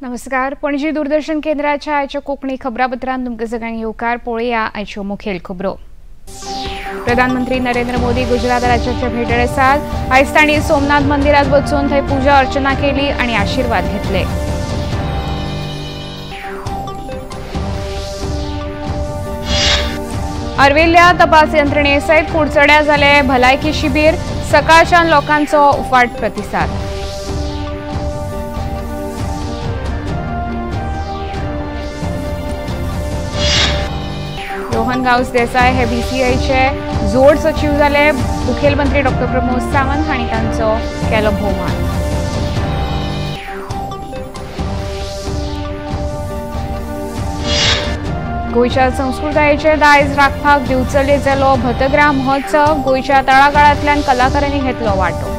नमस्कार. पणजी दूरदर्शन केंद्राच्या आयच्या कोंकणी खबरापत्रांत तुमकां सगळ्यांक येवकार. पळोवया आयच्यो मुखेल खबरो. प्रधानमंत्री नरेंद्र मोदी गुजरात राज्याच्या भेटेर आसात. आयज तांणी सोमनाथ मंदिरात वचून थंय पुजा अर्चना केली आनी आशीर्वाद घेतले. आर्विल्ल्या तपास यंत्रणे सयत कुडचड्यार जाले भलायकी शिबीर. सकाळच्यान लोकांचो उफाट प्रतिसाद. रोहन गांवस देसाय हे बीसीआयचे जोड सचिव जाले. मुखेलमंत्री डॉ. प्रमोद सावंत हांणी तांचो केलो भोवमान. गोयच्या संस्कृतायेचे दायज राखपाक दिवचले जालो भतग्रा महोत्सव. गोयच्या तळागाळांतल्यान कलाकारांनी घेतलो वांटो.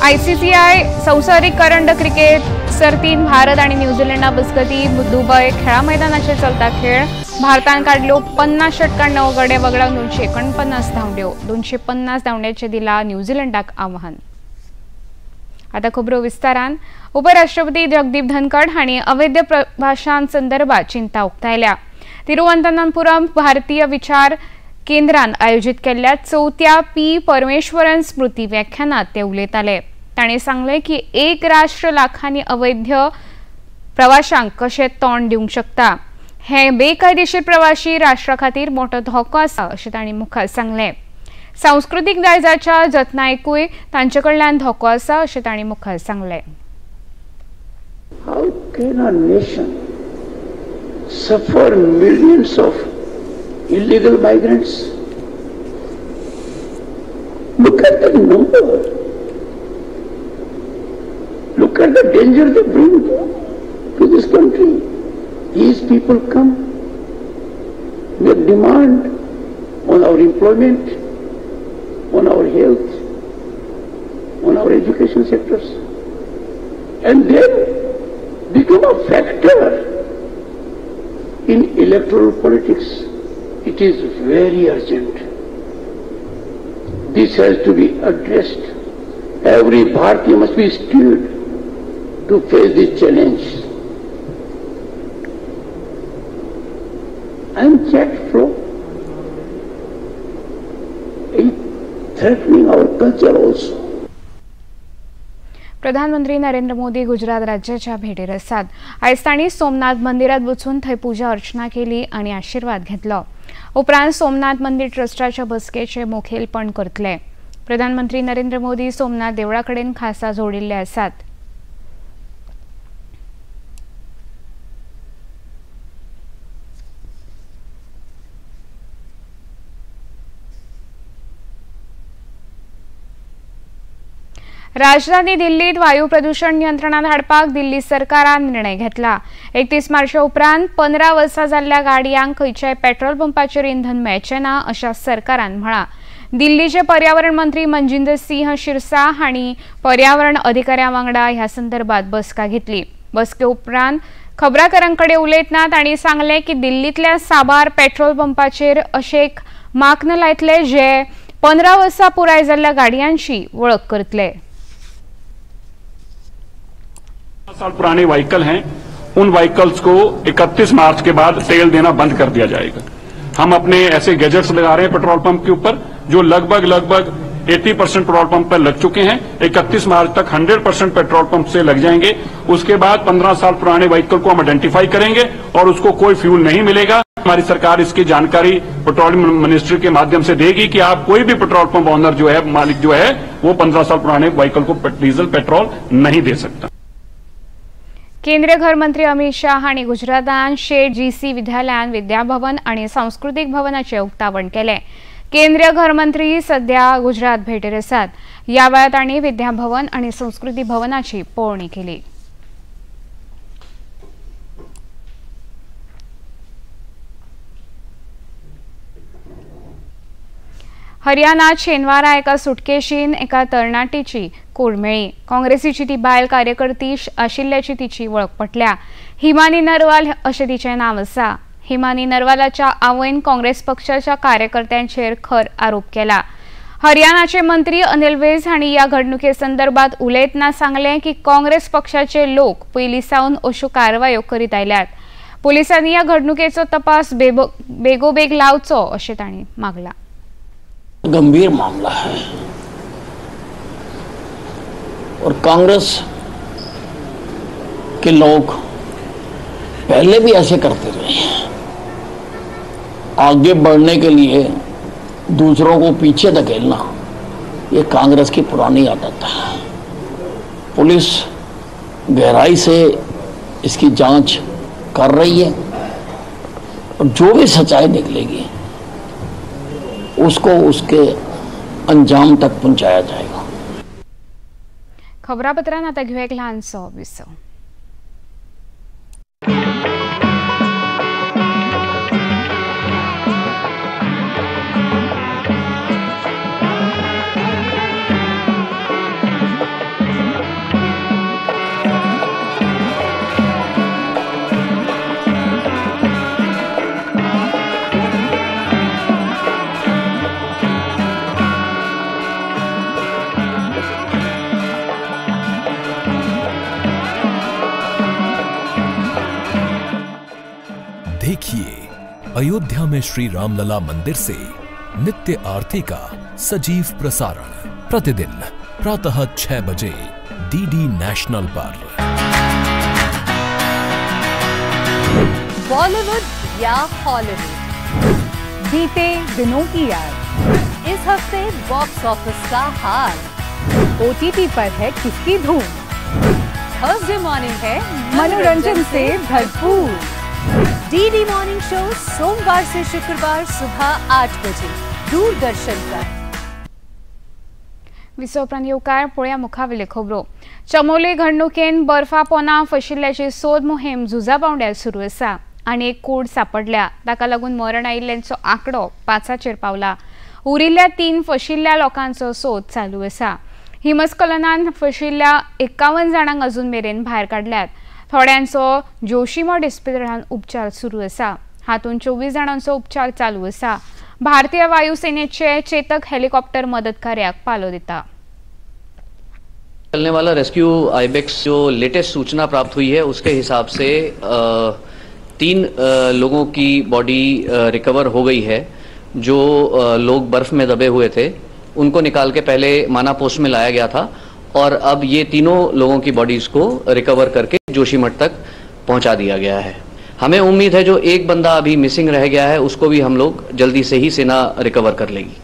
आयसीसीआय संवसारीक करंड क्रिकेट सर्तीन भारत आणि न्यूझीलंडा बसकती. दुबय खेळा मैदानाचेर चलता खेळ. भारतान काडल्यो 50 षटकां गडे वगडावन 249 धांवड्यो. 250 धांवड्याचे दिला न्यूझीलंडाक आव्हान. आता खबरो विस्तारान. उपराष्ट्रपती जगदीप धनखड हांणी अवैध प्रवाशां संदर्भात चिंता उक्तायल्या. तिरुवनंतपुरम भारतीय विचार केंद्रान आयोजित केल्ल्या 4थ्या पी परमेश्वरन स्मृती व्याख्यानात ते उलयताले. तांणी सांगले की एक राष्ट्र लाखांनी अवैध प्रवाशांक कशें तोंड दिवंक शकता. हे बेकायदेशीर प्रवासी राष्ट्रा खातीर मोठो धोको आसा अशें तांणी मुखार सांगलें. सांस्कृतीक दायजाच्या जतनायकूय तांचे कडल्यान धोको आसा अशें तांणी मुखार सांगलें. How can a nation suffer millions of illegal migrants? Look at the number. Look at the danger they bring to this country. These people come, make demand on our employment, on our health, on our education sectors, and then become a factor in electoral politics. It is very urgent. This has to be addressed. Every Bharatiya must be skilled to face this challenge. And chat flow is threatening our culture also. प्रधानमंत्री नरेंद्र मोदी गुजरात राज्याच्या भेटेर आसात. आयज तांणी सोमनाथ मंदिरात वचून थंय पुजा अर्चना केली आनी आशीर्वाद घेतलो. उपरांत सोमनाथ मंदिर ट्रस्टाच्या बसकेचे मुखेलपण करतले. प्रधानमंत्री नरेंद्र मोदी सोमनाथ देवळा कडेन खासा जोडिल्ले आसात. राजधानी दिल्लीत वायू प्रदूषण नियंत्रणात हाडपाक दिल्ली सरकारान निर्णय घेतला. 31 मार्चा उपरांत 15 वर्सां जाल्ल्या गाडयांक खंयच्याय पेट्रोल पंपाचेर इंधन मेळचें ना अशें सरकारान म्हळां. दिल्लीचे पर्यावरण मंत्री मनजिंदर सिंह शिरसा हांणी पर्यावरण अधिकाऱ्यां वांगडा ह्या संदर्भात बसका घेतली. बसके उपरांत खबराकारांकडे उलयतना तांणी सांगलें की दिल्लींतल्या साबार पेट्रोल पंपाचेर अशें माक्न लायतले जे 15 वर्सां पुराय जाल्ल्या गाडयांची वळख करतले. साल पुराने व्हीकल हैं, उन व्हीकल्स को 31 मार्च के बाद तेल देना बंद कर दिया जाएगा. हम अपने ऐसे गैजेट्स लगा रहे हैं पेट्रोल पंप के ऊपर जो लगभग 80% पेट्रोल पंप पर लग चुके हैं. 31 मार्च तक 100% पेट्रोल पंप से लग जाएंगे. उसके बाद 15 साल पुराने व्हीकल को हम आइडेंटिफाई करेंगे और उसको कोई फ्यूल नहीं मिलेगा. हमारी सरकार इसकी जानकारी पेट्रोलियम मिनिस्ट्री के माध्यम से देगी कि आप कोई भी पेट्रोल पंप ऑनर जो है, मालिक जो है, वो 15 साल पुराने व्हीकल को डीजल पेट्रोल नहीं दे सकता. केंद्रीय घर मंत्री अमित शाह हांणी गुजरातान शेठ जीसी विद्यालयान विद्याभवन आनी सांस्कृतीक भवनाचे उक्तावण केले. केंद्रीय घर मंत्री सध्या गुजरात भेटेर आसात. ह्या वेळार तांणी विद्याभवन आनी संस्कृती भवनाची पळोवणी केली. हरियाणात शेनवारा एका सुटकेशीन एका तरणाटीची कूड मेळ्ळी. काँग्रेसीची ती बायल कार्यकर्ती आशिल्ल्याची तिची वळख पटल्या. हिमानी नरवाल अशें तिचें नांव आसा. हिमानी नरवालाच्या आवयन काँग्रेस पक्षाच्या कार्यकर्त्यांचेर खर आरोप केला. हरियाणाचे मंत्री अनिल विज हांणी या घडणुके उलयतना सांगले की काँग्रेस पक्षाचे लोक पयलीं सावन अश्यो कारवायो करीत आयल्यात। पुलिसांनी या घडणुकेचो तपास बेगोबेग लावचो अशें तांणी मागला। गंभीर मामला है और कांग्रेस के लोग पहले भी ऐसे करते रहे। आगे बढ़ने के लिए दूसरों को पीछे धकेलना ये कांग्रेस की पुरानी आदत है। पुलिस गहराई से इसकी जांच कर रही है और जो भी सच्चाई निकलेगी उसको उसके अंजाम तक पहुंचाया जाएगा। खबरापत्रांत आता घेऊ एक ल्हानसो विसव। देखिए अयोध्या में श्री रामलला मंदिर से नित्य आरती का सजीव प्रसारण प्रतिदिन प्रातः 6 बजे डीडी नेशनल पर। बॉलीवुड या हॉलीवुड, बीते दिनों की याद, इस हफ्ते बॉक्स ऑफिस का हाल, ओटीटी पर है किसकी धूम, थर्सडे मॉर्निंग है मनोरंजन से भरपूर। डीडी मॉर्निंग शो सोमवार से शुक्रवार सुबह 8 बजे दूरदर्शन पर। विसोपरांत येवकार पळोवया मुखावेल्यो खबरो। चमोली घडणुकेन बर्फा पोना फशिल्ल्याची सोद मोहीम झुजा पावंड्यार सुरू आसा आनी एक कूड सापडल्या। ताका लागून मरण आयिल्ल्यांचो आंकडो 5चेर पावला। उरिल्ल्या 3 फशिल्ल्या लोकांचो सोद चालू आसा। हिमस्खलनान फशिल्ल्या 51 जाणांक अजून मेरेन भायर काडल्यात। थोड्यांचो जोशीमठ इस्पितळांत उपचार सुरू आसा। हातूंत 24 जाणांचो उपचार चालू आसा। भारतीय वायुसेनेचे चेतक हेलिकॉप्टर मदत कार्याक पालो दिता। चलने वाला रेस्क्यू आईबेक्स जो लेटेस्ट सूचना प्राप्त हुई है उसके हिसाब से 3 लोगों की बॉडी रिकवर हो गई है। जो लोग बर्फ में दबे हुए थे उनको निकाल के पहले माना पोस्ट में लाया गया था और अब ये तीनों लोगों की बॉडीज को रिकवर करके जोशीमठ तक पहुंचा दिया गया है। हमें उम्मीद है जो एक बंदा अभी मिसिंग रह गया है उसको भी हम लोग जल्दी से ही सेना रिकवर कर लेगी।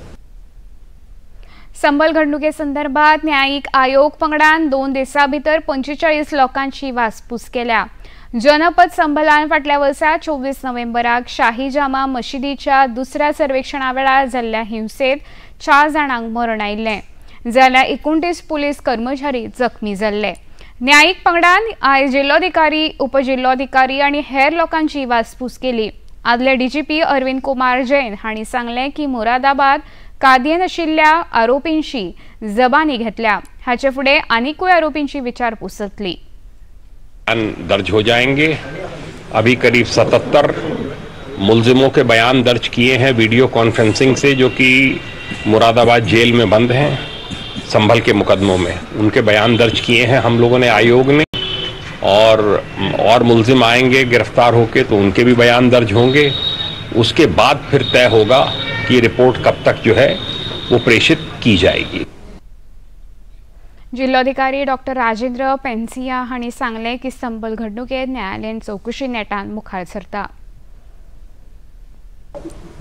संबल घडणुके संदर्भात न्यायिक आयोग पंगडान 2 दिसां भितर 45 लोकांची वासपूस केल्या। जनपद संबलान फाटल्या वर्सा 24 नोव्हेंबराक शाही जामा मशिदीच्या दुसऱ्या सर्वेक्षणा वेळार जाल्ल्या हिंसेत 4 जाणांक मरण आयिल्लें, जाल्यार 29 पुलीस कर्मचारी जखमी जाल्ले। न्यायिक पंगडान आयज जिल्लोधिकारी, उपजिल्लोधिकारी आनी हेर लोकांची वासपूस केली। आदले डीजीपी अरविंद कुमार जैन हांणी सांगलें की मुरादाबाद कादयेन आशिल्ल्या आरोपींची जबानी घेतल्या। हाचे फुडें आनीकूय आरोपींची विचारपूस जातली। दर्ज हो जाएंगे। अभी करीब 77 मुलजिमों के बयान दर्ज किए हैं वीडियो कॉन्फ्रेंसिंग से, जो कि मुरादाबाद जेल में बंद हैं संभल के मुकदमों में। उनके बयान दर्ज किए हैं हम लोगों ने, आयोग ने, और मुलजिम आएंगे गिरफ्तार होके तो उनके भी बयान दर्ज होंगे। उसके बाद फिर तय होगा कि रिपोर्ट कब तक जो है वो प्रेषित की जाएगी। जिल्लोधिकारी डॉक्टर राजेंद्र पेन्सिया हांणी सांगले की संबल घडणुकेत न्यायालयीन चौकशी नेटान मुखार सरता।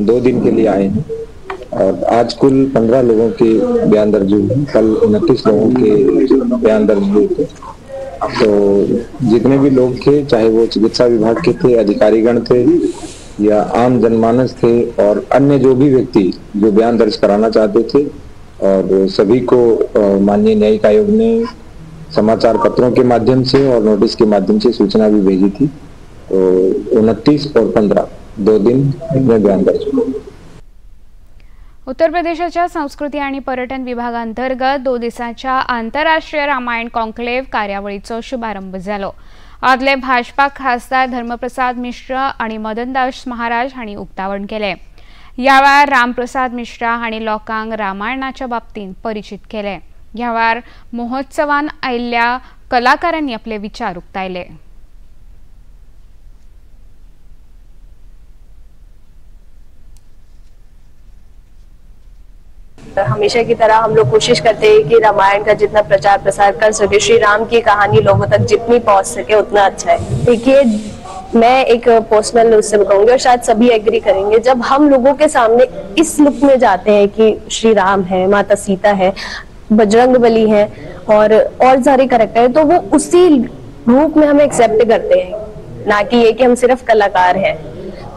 2 दिन के लिए आए हैं और आज कुल 15 लोगों के बयान दर्ज हुए। कल 29 लोगों के बयान दर्ज हुए थे। तो जितने भी लोग थे, चाहे वो चिकित्सा विभाग के थे, अधिकारीगण थे या आम जनमानस थे और अन्य जो भी व्यक्ति जो बयान दर्ज कराना चाहते थे, और सभी को माननीय न्यायिक आयोग ने समाचार पत्रों के माध्यम से और नोटिस के माध्यम से सूचना भी भेजी थी। तो 29 और 15 2 दिन में बयान दर्ज हुए। उत्तर प्रदेशाच्या संस्कृती आणि पर्यटन विभागांतर्गत 2 दिसांच्या आंतरराष्ट्रीय रामायण कॉन्क्लेव्ह कार्यावळीचो शुभारंभ जालो। आदले भाजपा खासदार धर्मप्रसाद मिश्र आणि मदनदास महाराज हांणी उक्तावण केले। ह्या वेळार रामप्रसाद मिश्रा हांणी लोकांक रामायणाच्या बाबतींत परिचित केले। ह्या वेळार महोत्सवान आयिल्ल्या कलाकारांनी आपले विचार उक्तायले। हमेशा की तरह हम लोग कोशिश करते हैं कि रामायण का जितना प्रचार प्रसार कर सके, श्री राम की कहानी लोगों तक जितनी पहुंच सके उतना अच्छा है। देखिए, मैं एक पर्सनल उससे बताऊंगी और शायद सभी एग्री करेंगे, जब हम लोगों के सामने इस लुक में जाते हैं कि श्री राम है, माता सीता है, बजरंगबली है और सारे कैरेक्टर है, तो वो उसी रूप में हमें एक्सेप्ट करते हैं, ना कि ये कि हम सिर्फ कलाकार हैं।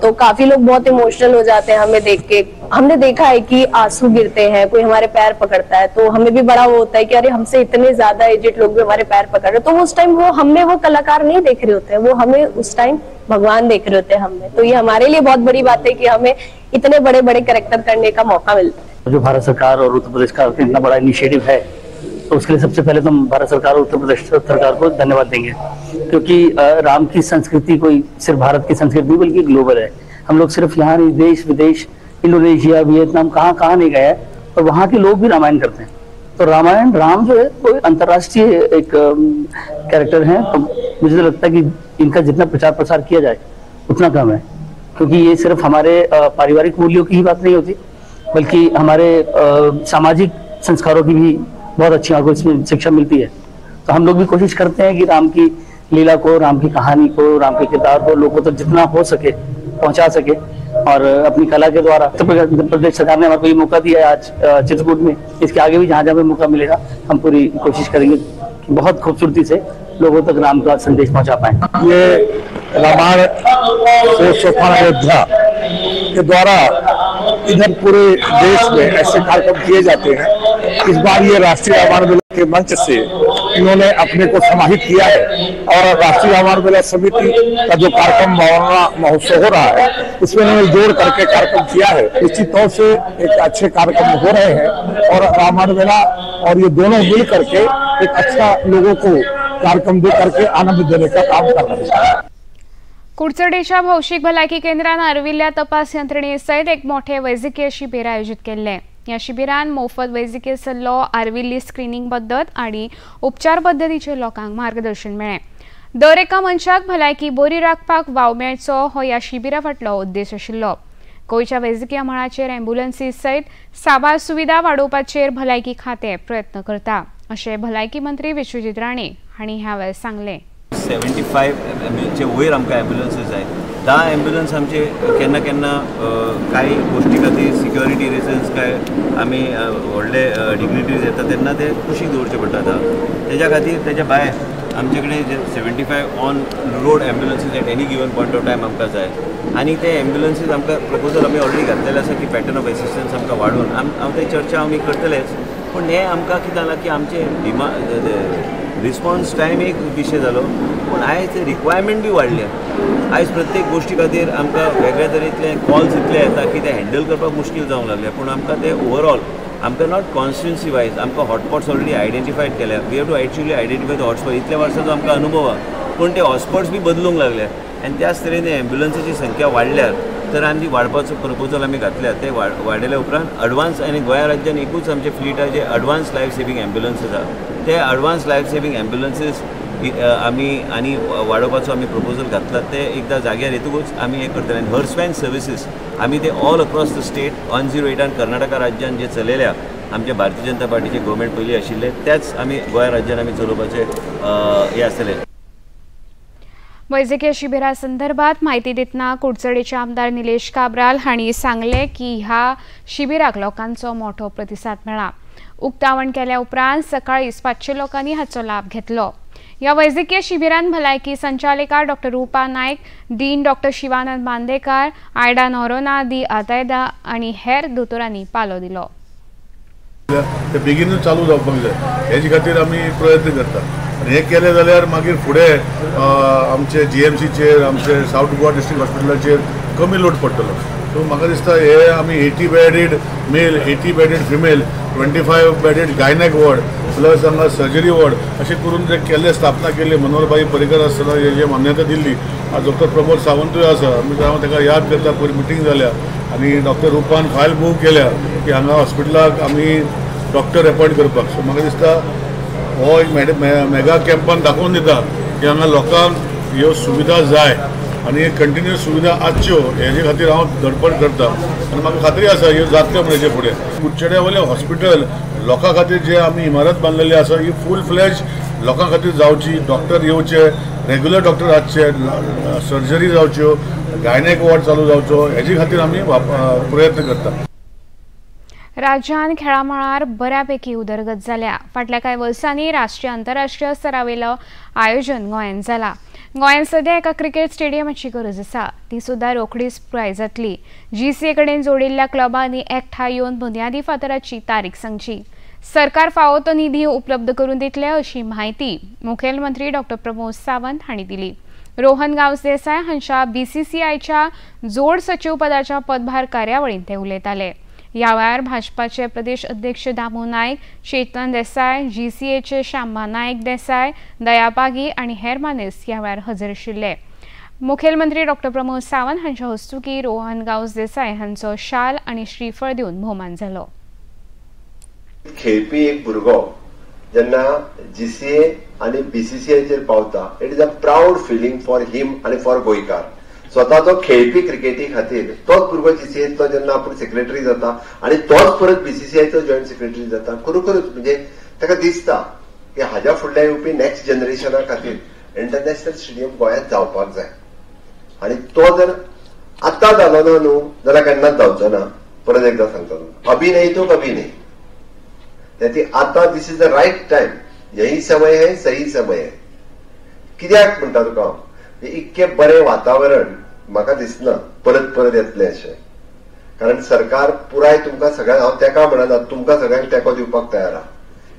तो काफी लोग बहुत इमोशनल हो जाते हैं हमें देख के। हमने देखा है कि आंसू गिरते हैं, कोई हमारे पैर पकड़ता है, तो हमें भी बड़ा वो होता है कि अरे हमसे इतने ज्यादा एजेड लोग भी हमारे पैर पकड़ रहे हैं। तो उस टाइम वो हमें वो कलाकार नहीं देख रहे होते हैं, वो हमें उस टाइम भगवान देख रहे होते हैं हमें। तो ये हमारे लिए बहुत बड़ी बात है कि हमें इतने बड़े बड़े कैरेक्टर करने का मौका मिलता है। जो भारत सरकार और उत्तर प्रदेश का इतना बड़ा इनिशिएटिव है, तो उसके लिए सबसे पहले तो हम भारत सरकार और उत्तर प्रदेश सरकार को धन्यवाद देंगे, क्योंकि राम की संस्कृति कोई सिर्फ भारत की संस्कृति नहीं बल्कि ग्लोबल है। हम लोग सिर्फ यहाँ नहीं, देश विदेश, इंडोनेशिया, वियतनाम, कहाँ नहीं गए और वहाँ के लोग भी रामायण करते हैं। तो रामायण, राम जो है कोई अंतर्राष्ट्रीय एक कैरेक्टर है। तो मुझे तो लगता है कि इनका जितना प्रचार प्रसार किया जाए उतना कम है, क्योंकि ये सिर्फ हमारे पारिवारिक मूल्यों की ही बात नहीं होती, बल्कि हमारे सामाजिक संस्कारों की भी बहुत अच्छी आपको इसमें शिक्षा मिलती है। तो हम लोग भी कोशिश करते हैं कि राम की लीला को, राम की कहानी को, राम के किरदार को लोगों तक जितना हो सके पहुंचा सके, और अपनी कला के द्वारा उत्तर प्रदेश सरकार ने हमारे को ये मौका दिया है आज चित्रकूट में। इसके आगे भी जहाँ जहाँ मौका मिलेगा हम पूरी कोशिश करेंगे कि बहुत खूबसूरती से लोगों तक राम का संदेश पहुंचा पाए। ये रामायण से सोपान अयोध्या के द्वारा इधर पूरे देश में ऐसे कार्यक्रम किए जाते हैं। इस बार ये राष्ट्रीय रामायण मेला के मंच से इन्होंने अपने को समाहित किया है, और राष्ट्रीय रामायण मेला समिति का जो कार्यक्रम महोत्सव हो रहा है उसमें इन्होंने जोड़ करके कार्यक्रम किया है। निश्चित तौर से एक अच्छे कार्यक्रम हो रहे हैं, और रामायण मेला और ये दोनों मिल करके एक अच्छा लोगों को कार्यक्रम दे करके आनंद देने का काम कर रहे हैं। कुडचडेच्या भौशीक भलायकी केंद्रान आर्विल्ल्या तपास यंत्रणे सयत एक मोठे वैजकीय शिबीर आयोजित केल्ले। या शिबिरान मोफत वैजकीय सल्लो, आर्विल्ली स्क्रीनिंग पद्दत आणि उपचार पद्दतीचे लोकांक मार्गदर्शन मेळ्ळे। दर एका मनशाक भलायकी बरी राखपाक वाव मेळचो हो या शिबिरा फाटलो उद्देश आशिल्लो। गोंयच्या वैजकीय मळाचेर एम्ब्युलन्सी सयत साबार सुविधा वाडोवपाचेर भलायकी खातें प्रयत्न करता, अशें भलायकी मंत्री विश्वजीत राणे हांणी ह्या वेळार सांगलें। 75 चे वयर आमकां एम्ब्युलन्सीस जाय। 10 एम्ब्युलन्स आमचे केन्ना केन्ना काही गोष्टी खातीर सिक्युरिटी रिजन्स काय आमी व्हडले डिग्निटरीज येता तेन्ना ते कुशीक दवरचे पडटा। तेज्या खातीर तेज्या भायर आमचे कडेन 75 on road ambulances at any given point of time आमकां जाय, आनी ते एम्ब्युलन्सीस आमकां प्रपोजल आमी ऑलरेडी घातलेले आसा की पॅटर्न ऑफ एसिस्टन्स आमकां वाडोवन हांव ते चर्चा आमी करतलेच। पूण हे आमकां कितें जालां की आमचे रिस्पॉन्स टायम एक विशय जालो, पूण आयज रिक्वायरमेंट बी वाडल्या। आयज प्रत्येक गोष्टी खातीर आमकां वेगळ्या तरेतले कॉल्स इतले येता की ते हँडल करपाक मुश्कील जावंक लागले। पूण आमकां ते ओवरऑल आमकां नॉट कॉन्स्टिट्युन्सी वायज आमकां हॉटस्पॉट्स ऑलरेडी आयडेंटिफायड केल्या। We have to actually identify the hotspot. इतल्या वर्सांचो आमकां अनुभव आहा, पूण ते हॉटस्पॉट्स बी बदलूंक लागले, आनी त्याच तरेन एम्ब्युलन्सीची संख्या वाडल्यार तर आनी वाडपाचो प्रपोजल आमी घातल्या। ते वाडयल्या उपरांत एडवान्स, आनी गोंया राज्यान एकूच आमचे फ्लीट आहे जे एडवान्स लायफ सेवींग एम्ब्युलन्सीस आहा। ते एडवान्स लायफ सेवींग एम्ब्युलन्सीस आमी आनी वाडोवपाचो आमी प्रपोजल घातला। ते एकदां जाग्यार येतकूच आमी हे करतले। आनी हर्सवॅन सर्विसीस आमी ते all across the state 108 Karnataka राज्यान जे चलयल्या आमचे भारतीय जनता पार्टीचे गव्हर्मेंट पयलीं आशिल्ले त्याच आमी गोंया राज्यान आमी चलोवपाचे हे आसतले। वैजकीय शिबिरा संदर्भात माहिती दितना कुडचडेचे आमदार निलेश काब्राल हांणी सांगले की ह्या शिबिराक लोकांचो मोठो प्रतिसाद मेळ्ळा। उक्तावण केल्या उपरांत सकाळी 500 लोकांनी हाचो लाभ घेतलो। या वैजकीय शिबिरान भलायकी संचालिका डॉ. रूपा नायक, डीन डॉ. शिवानंद बांदेकार, आयडा नोरोना, दी आतायदा आणि हेर दोतोरांनी पालो दिलो। ते बेगीनूच चालू जावपाक जाय हेजे खातीर आमी प्रयत्न करता, आनी हे केले जाल्यार मागीर फुडें आमचे जीएमसीचेर, आमचे सावथ गोवा डिस्ट्रिक्ट हॉस्पिटलाचेर कमी लोड पडटलो। सो म्हाका दिसता हे आमी 80 bedded male, 80 bedded female, 25 bedded gynaec ward plus हांगा सर्जरी वॉर्ड अशें करून जे केल्ले स्थापना केल्ली मनोहरभाई पर्रीकर आसतना जे मान्यता दिल्ली। आज डॉक्टर प्रमोद सावंतूय आसा, आमी ताका याद करता, पयलीं मिटींग जाल्या आनी डॉक्टर रुपान फायल मूव केल्या की हांगा हॉस्पिटलाक आमी डॉक्टर अपॉयंट करपाक. सो म्हाका दिसता हो एक मेगा कॅम्पान दाखोवन दिता की हांगा लोकांक ह्यो सुविधा जाय आनी कंटिन्युअस सुविधा आसच्यो हेजे खातीर हांव धडपड करता आनी म्हाका खात्री आसा ह्यो जातल्यो म्हणजे फुडें. कुडचड्या वयलें हॉस्पिटल लोकां खातीर जे आमी इमारत बांदलेली आसा ही फूल फ्लॅज लोकां खातीर जावची. डॉक्टर येवचे, रेग्युलर डॉक्टर आसचे, सर्जरी जावच्यो, गायनेक वॉर्ड चालू जावचो हेजे खातीर आमी प्रयत्न करता. राज्यान खेळा मळार बऱ्यापैकी उदरगत जाल्या. फाटल्या कांय वर्सांनी राष्ट्रीय आंतरराष्ट्रीय स्तरावेलो आयोजन गोंयांत जाला. गोंयांत सध्या एका क्रिकेट स्टेडियमाची गरज आसा, ती सुद्दां रोखडीच पुराय जातली. GCA कडेन जोडिल्ल्या क्लबांनी एकठांय येवन बुन्यादी फातराची तारीख सांगची. सरकार फावो तो निधी उपलब्ध करून दितले अशी माहिती मुखेलमंत्री डॉ. प्रमोद सावंत हांणी दिली. रोहन गांवस देसाय हांच्या BCCIच्या जोड सचिव पदाच्या पदभार कार्यावळींत ते उलयताले. ह्या वेळार भाजपाचे प्रदेश अध्यक्ष दामू नायक, चेतन देसाय, GCAचे शांबा नायक देसाय, दया पागी आनी हेर मानेस्त ह्या वेळार हजर आशिल्ले. मुखेलमंत्री डॉ. प्रमोद सावंत हांच्या हस्तुकी रोहन गांवस देसाय हांचो शाल आनी श्रीफळ दिवन भोवमान जालो. खेळपी एक भुरगो जेन्ना GCA आनी BCCIचेर पावता, it is a proud feeling for him आनी फॉर गोंयकार. स्वताचो खेळपी क्रिकेटी खातीर तोच भुरगो GCAचो जेन्ना आपूण सेक्रेटरी जाता आनी तोच परत BCCIचो जॉयंट सेक्रेटरी जाता, खरोखरच म्हणजे ताका दिसता की हाज्या फुडल्या येवपी नेक्स्ट जनरेशना खातीर इंटरनॅशनल स्टेडियम गोंयांत जावपाक जाय. आनी तो जर आतां जालो ना न्हू जाल्यार केन्नाच जावचो ना. परत एकदा सांगता, अभी नहीं तो कभी नहीं. त्याची आता this is the right time. यही समय है, सही समय है. कित्याक म्हणटा तुका इतके बरे वातावरण म्हाका दिसना परत परत येतले अशें. कारण सरकार पुराय तुमकां सगळ्यांक, हांव तेका म्हणना, तुमकां सगळ्यांक तेंको दिवपाक तयार आहा.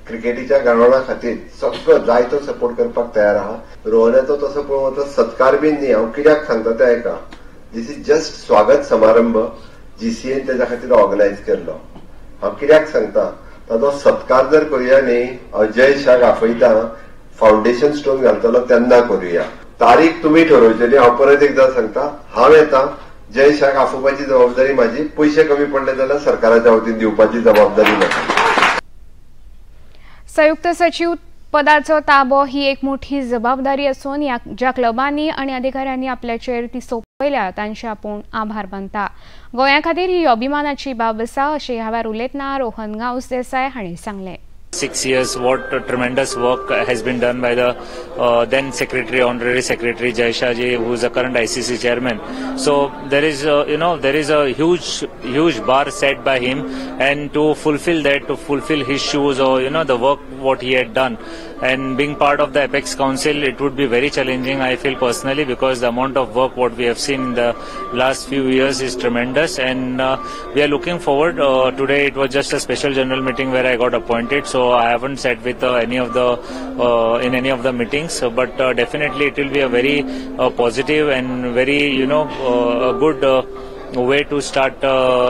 क्रिकेटीच्या घडोवणा खातीर सगळो जाय तो सपोर्ट करपाक तयार आहा. रोहनाचो तसो पळोवन तो सत्कार बीन न्ही, हांव कित्याक सांगता ते ऐका. दिस इज जस्ट स्वागत समारंभ GCAन तेज्या खातीर ऑर्गनायज केल्लो. हांव कित्याक सांगता, ताचो सत्कार जर करुया न्ही, अजय शाक आपयता फाउंडेशन स्टोन घालतलो तेन्ना करुया. तारीख तुम्ही ठरवचली. हांव परत एकदा सांगता, हांव येता. जय शाक आफोवपाची जबाबदारी माझी. पयशे कमी पडले जाल्यार सरकाराच्या वतीन दिवपाची जबाबदारी म्हाजी. संयुक्त सचिव पदाचो ताबो ही एक मोठी जबाबदारी असून ज्या क्लबांनी आणि अधिकाऱ्यांनी आपल्याचेर ती सोपयल्या तांचे आपूण आभार मानता. गोंया खातीर ही अभिमानाची बाब आसा अशें ह्या वेळार उलयतना रोहन गांवस देसाय हांणी सांगलें. 6 years, what tremendous work has been done by the then secretary, honorary secretary Jay Shah ji, who is the current ICC chairman. So there is there is a huge bar set by him, and to fulfill that, to fulfill his shoes, or the work what he had done, and being part of the Apex Council, it would be very challenging, I feel personally, because the amount of work what we have seen in the last few years is tremendous, and we are looking forward. Today it was just a special general meeting where I got appointed, so I haven't sat with any of the in any of the meetings, but definitely it will be a very positive and very a good way to start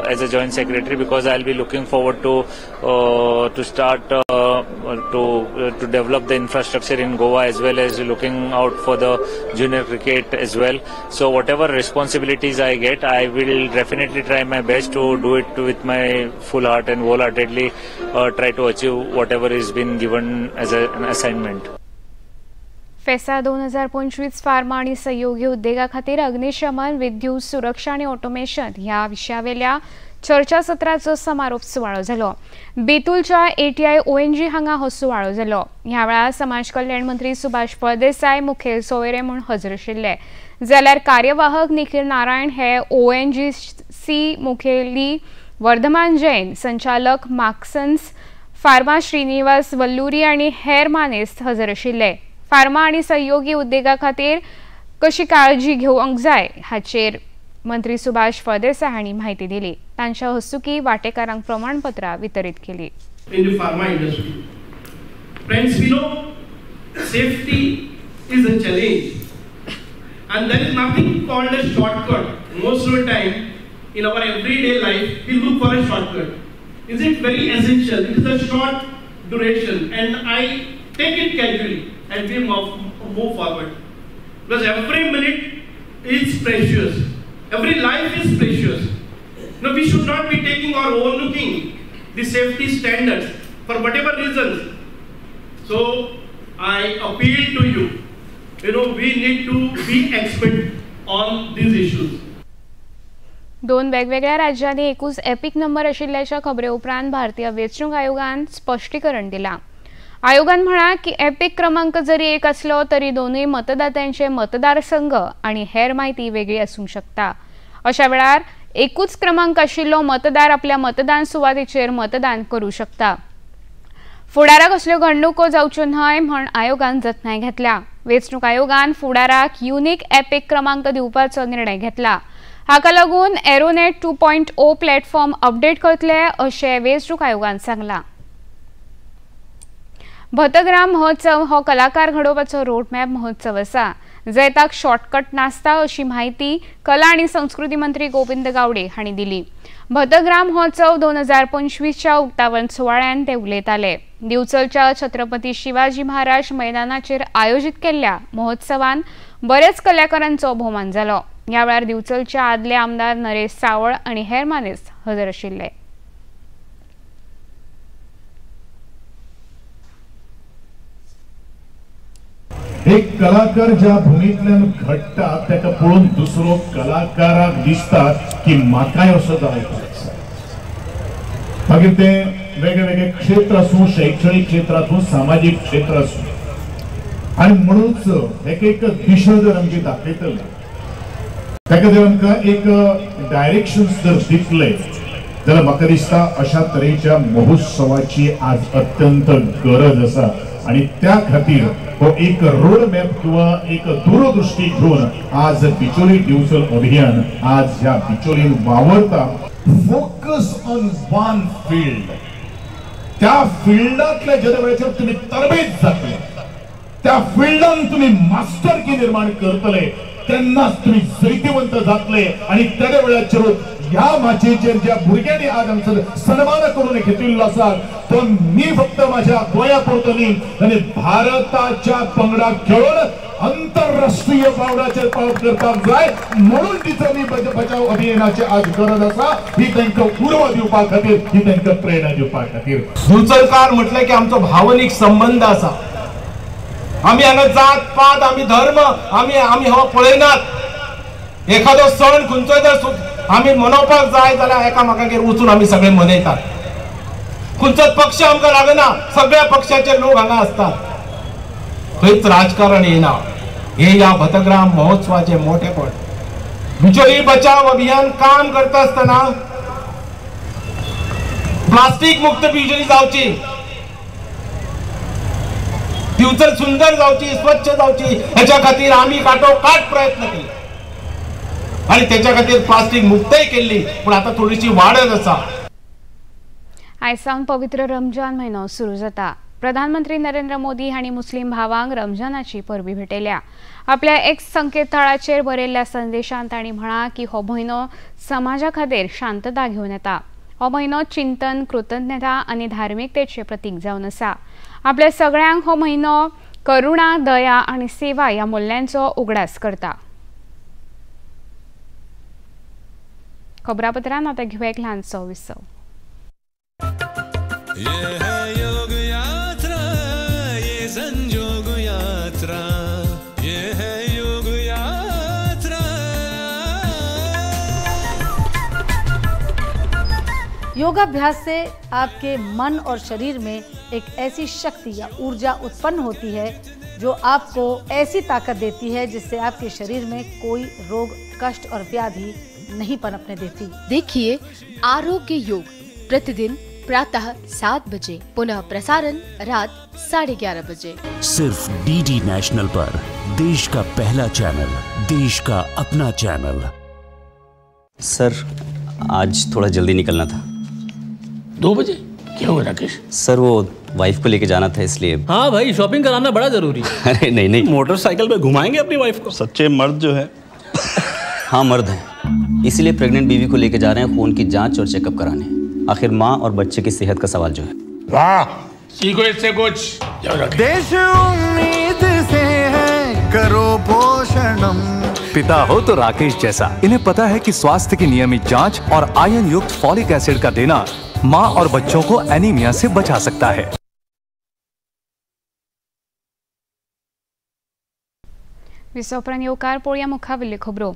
as a joint secretary, because I'll be looking forward to start to develop the infrastructure in Goa, as well as looking out for the junior cricket as well. So whatever responsibilities I get, I will definitely try my best to do it with my full heart and wholeheartedly try to achieve whatever is been given as an assignment. फेसा 2025 pharma आणि सहयोगी उद्देगा खातीर अग्निशमन, विद्युत सुरक्षा आणि automation ह्या विशयावेल्या चर्चासत्राचो समारोप सुवाळो जालो. बेतूलच्या ATI ONG हांगा हो सुवाळो जालो. ह्या वेळार समाज कल्याण मंत्री सुभाष फळदेसाय मुखेल सोयरे म्हूण हजर आशिल्ले, जाल्यार कार्यवाहक निखिल नारायण हे ONGC मुखेली वर्धमान जैन, संचालक मार्क्सन्स फार्मा श्रीनिवास वल्लुरी आणि हेर मानेस्त हजर आशिल्ले. फार्मा आणि सहयोगी उद्देगा खातीर कशी काळजी घेवंक जाय हाचेर मंत्री सुभाष फळदेसाय हांणी माहिती दिली. तांच्या हस्तुकी वांटेकारांक प्रमाणपत्रां वितरीत केली. In the pharma industry, friends, we know safety is a challenge, and there is nothing called a shortcut. Most of the time, in our everyday life, we look for a shortcut. Is it very essential? It is a short duration, and I take it casually and we move forward, because every minute is precious, every life is precious. No, we should not be taking or overlooking the safety standards for whatever reasons. So I appeal to you. We need to be expert on these issues. दोन वेगवेगळ्या राज्यांनी एकूच epic number आशिल्ल्याच्या खबरे उपरांत भारतीय वेंचणूक आयोगान स्पश्टीकरण दिलां. आयोगान म्हळां की एपिक क्रमांक जरी एक असलो तरी दोनूय मतदात्यांचे मतदारसंघ आनी हेर माहिती वेगळी आसूंक शकता. अशा वेळार एकूच क्रमांक आशिल्लो मतदार आपल्या मतदान सुवातेचेर मतदान करूं शकता. फुडाराक असल्यो घडणुको जावच्यो न्हय म्हण आयोगान जतनाय घेतल्या. वेंचणूक आयोगान फुडाराक युनिक एपिक क्रमांक दिवपाचो निर्णय घेतला. हाका लागून एरोनेट 2.0 प्लॅटफॉर्म अपडेट करतले अशें वेंचणूक आयोगान सांगलां. भतग्राम महोत्सव हो कलाकार घडोवपाचो रोडमॅप महोत्सव आसा. जैताक शॉर्टकट नासता अशी माहिती कला आणि संस्कृती मंत्री गोविंद गावडे हांणी दिली. भतग्राम महोत्सव 2025च्या उक्तावण सुवाळ्यान ते उलयताले. दिवचलच्या छत्रपती शिवाजी महाराज मैदानाचेर आयोजीत केल्ल्या महोत्सवान बरेच कलाकारांचो भोवमान जालो. ह्या वेळार दिवचलचे आदले आमदार नरेश सावळ आनी हेर मानेस्त हजर आशिल्ले. एक कलाकार ज्या भूमींतल्यान घडटा ताका पळोवन दुसरो कलाकाराक दिसता की म्हाकाय असो जावपाक जाय. मागीर ते वेगवेगळे क्षेत्र आसूं, शैक्षणीक क्षेत्र आसूं, सामाजीक क्षेत्र आसूं, आनी म्हणूनच एक दिशा जर आमची दाखयतली, ताका जर आमकां एक डायरेक्शन्स जर दितले जाल्यार म्हाका दिसता अशा तरेच्या महोत्सवाची आज अत्यंत गरज आसा. आणि त्या खातीर हो एक रोड मॅप किंवा एक दूरदृष्टी घेऊन आज बिचोली दिवचल अभियान आज ह्या बिचोलीन वावरता. Focus on one field. त्या फिल्डातल्या ज्या वेळाचेर तुम्ही तरबेज जातले, त्या फिल्डान तुम्ही मास्टरकी निर्माण करतले, तेन्नाच तुम्ही जैतिवंत जातले. आणि त्या वेळाचेर ह्या माचयेचेर ज्या भुरग्यांनी आज आमचो सन्मान करून घेतिल्लो आसा तो मी फक्त माझ्या गोंयापुरतो न्ही आनी भारताच्या पंगडा खेळून आंतरराष्ट्रीय पावंड्याचेर पावत करपाक जाय. म्हणून तिचो मी बचाव अभियानाची आज गरज आसा. ही तांकां उर्बा दिवपा खातीर, ही तांकां प्रेरणा दिवपा खातीर. दुचलकार म्हटले की आमचो भावनीक संबंध आसा. आमी हांगा जात पात, आमी धर्म, आमी हो पळयनात. एखादो सण खंयचोय जर आमी मनोवपाक जाय जाल्यार एकामेकांगेर वचून आमी सगळे मनयतात. खंयचोच पक्ष आमकां लागना, सगळ्या पक्षाचे लोक हांगा असतात. खंयच राजकारण येना. हे या भतग्राम महोत्सवाचे मोठेपण. बिचोली बचाव अभियान काम करता आसतना प्लास्टीक मुक्त बिचोली जावची, दिवचल सुंदर जावची, स्वच्छ जावची, हेच्या खातीर आमी काटोकाट प्रयत्न केले आणि त्याच्या खातीर प्लास्टिक मुक्तय केली. पण आता थोडीशी वाढत आसा. आयज सावन पवित्र रमजान म्हयनो सुरू जाता. प्रधानमंत्री नरेंद्र मोदी हांणी मुस्लीम भावांक रमजानाची परबी भेटयल्या. आपल्या एक्स संकेतथळाचेर बरयल्ल्या संदेशांत तांणी म्हळां की हो म्हयनो समाजा खातीर शांतता घेवन येता. हो म्हयनो चिंतन, कृतज्ञता आनी धार्मिकतेचें प्रतीक जावन आसा. आपल्या सगळ्यांक हो म्हयनो करुणा, दया आनी सेवा ह्या मूल्यांचो उगडास करता. खबरापत्रान आता घेऊया एक ल्हानसो विसव. योगाभ्यास से आपके मन और शरीर में एक ऐसी शक्ति या ऊर्जा उत्पन्न होती है जो आपको ऐसी ताकत देती है जिससे आपके शरीर में कोई रोग, कष्ट और व्याधि नहीं पनपने देती. देखिए आरोग्य योग प्रतिदिन प्रातः 7 बजे, पुनः प्रसारण रात 11:30 बजे. सिर्फ डीडी नेशनल पर, देश का पहला चैनल, देश का अपना चैनल. सर आज थोड़ा जल्दी निकलना था. 2 बजे? क्या हुआ राकेश? सर वो वाइफ को लेके जाना था इसलिए. हाँ भाई, शॉपिंग कराना बड़ा जरूरी है. अरे नहीं, मोटरसाइकिल पे घुमाएंगे अपनी वाइफ को. सच्चे मर्द जो है. हाँ मर्द है, इसीलिए प्रेग्नेंट बीवी को लेके जा रहे हैं खून की जांच और चेकअप कराने. आखिर माँ और बच्चे की सेहत का सवाल जो है. वाह, सीखो इससे कुछ. देश उम्मीद से है, करो पोषणम. पिता हो तो राकेश जैसा। इन्हें पता है कि स्वास्थ्य की नियमित जांच और आयरन युक्त फॉलिक एसिड का देना मां और बच्चों को एनीमिया से बचा सकता है। विसोपरांत येवकार पळोवया मुखावेल्यो खबरो।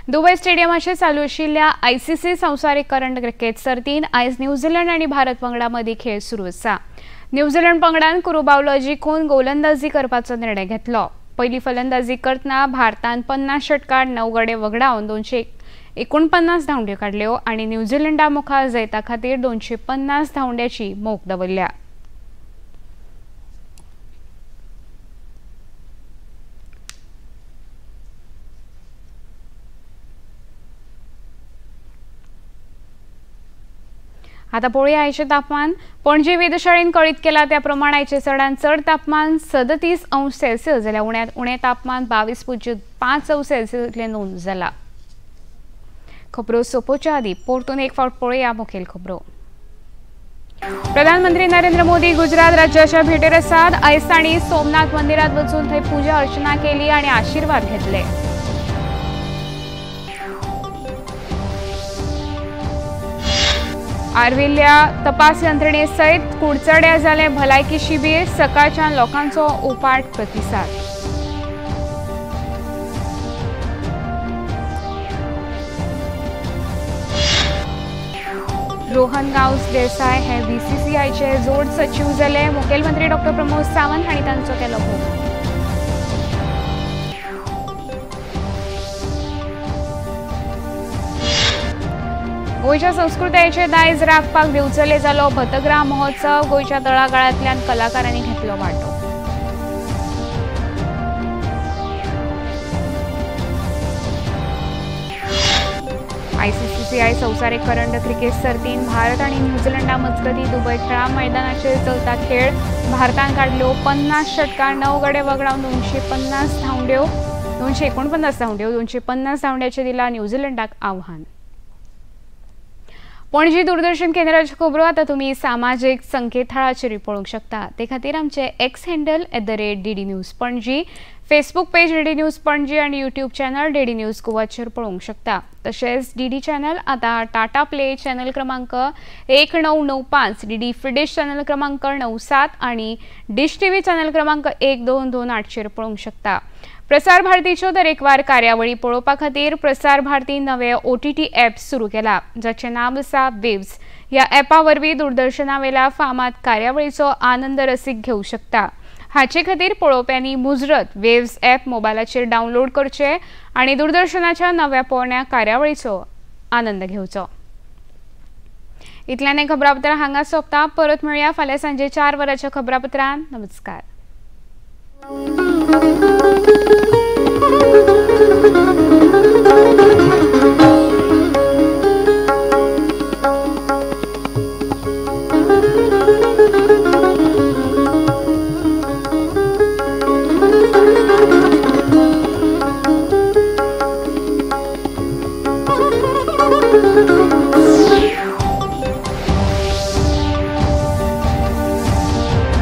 दुबय स्टेडियमाचेर चालू आशिल्ल्या ICC संवसारीक करंड क्रिकेट सर्तीन आयज न्यूझीलंड आनी भारत पंगडा मदीं खेळ सुरू आसा। न्यूझीलंड पंगडान कुरुबावलो जिखून गोलंदाजी करपाचो निर्णय घेतलो। पयली फलंदाजी करतना भारतान 50 षटकार 9 गडे वगडावन 249 धांवड्यो काडल्यो आनी न्यूझीलंडा मुखार जैता खातीर 250 धांवड्याची मोख दवरल्या। आता पळोवया आयचे तापमान। पणजी वेधशाळेन कळीत केला त्या प्रमाण आयचे चडांत चड तापमान 37 अंश सेल्सियस जाल्यार उण्यांत उणें तापमान 22.5 अंश सेल्सियस इतलें नोंद जाला। खबरो सोंपोवच्या आदीं परतून एक फावट पळोवया मुखेल खबरो। प्रधानमंत्री नरेंद्र मोदी गुजरात राज्याच्या भेटेर आसात। आयज तांणी सोमनाथ मंदिरात वचून थंय पुजा अर्चना केली आनी आशीर्वाद घेतले। आर्विल्ल्या तपास यंत्रणे सयत कुडचड्या जाले भलायकी शिबीर। सकाळच्यान लोकांचो उपाट प्रतिसाद। रोहन गांवस देसाय हे BCCIचे जोड सचिव जाले। मुखेलमंत्री डॉ प्रमोद सावंत हांणी तांचो केलो भोवमान। गोयच्या संस्कृतायेचे दायज राखपाक दिवचले जालो भतग्रा महोत्सव। गोयच्या तळागाळांतल्यान कलाकारांनी घेतलो वांटो। ICCCI संवसारीक करंड क्रिकेट सर्तीन भारत आनी न्यूझीलंडा मजगती दुबय खेळा मैदानाचेर चलता खेळ। भारतान काडल्यो 50 षटकार 9 गडे वगडावन 249 धांवड्यो 250 धांवड्याचे दिला न्यूझीलंडाक आव्हान। पणजी दूरदर्शन केंद्राचे खबरो आता तुम्ही सामाजिक संकेतथळाचेर पळोवंक शकता। ते खातीर आमचे X handle @DD news Panaji, Facebook page DD news Panaji आणि यूट्यूब चॅनल DD न्यूज गोवाचेर पळोवंक शकता। तशेंच DD चॅनल आता टाटा प्ले चॅनल क्रमांक 1995, DD फ्री डिश चॅनल क्रमांक 97 आणि डिश TV चॅनल क्रमांक 1228चेर पळोवंक शकता। प्रसार भारतीच्यो तरेकवार कार्यावळी पळोवपा खातीर प्रसार भारती नवे OTT ॲप सुरू केला, जाचें नांव आसा वेव्स। ह्या ॲपा वरवीं दूरदर्शनावेल्या फामाद कार्यावळीचो आनंद रसीक घेवंक शकता। हाचे खातीर पळोवप्यांनी मुजरत वेव्स ॲप मोबायलाचेर डावनलोड करचें आनी दूरदर्शनाच्या नव्या पोरण्या कार्यावळीचो आनंद घेवचो। इतल्यान खबरापत्र हांगा सोंपता। परत मेळुया फाल्यां सांजे 4 वरांच्या खबरापत्रांत। नमस्कार।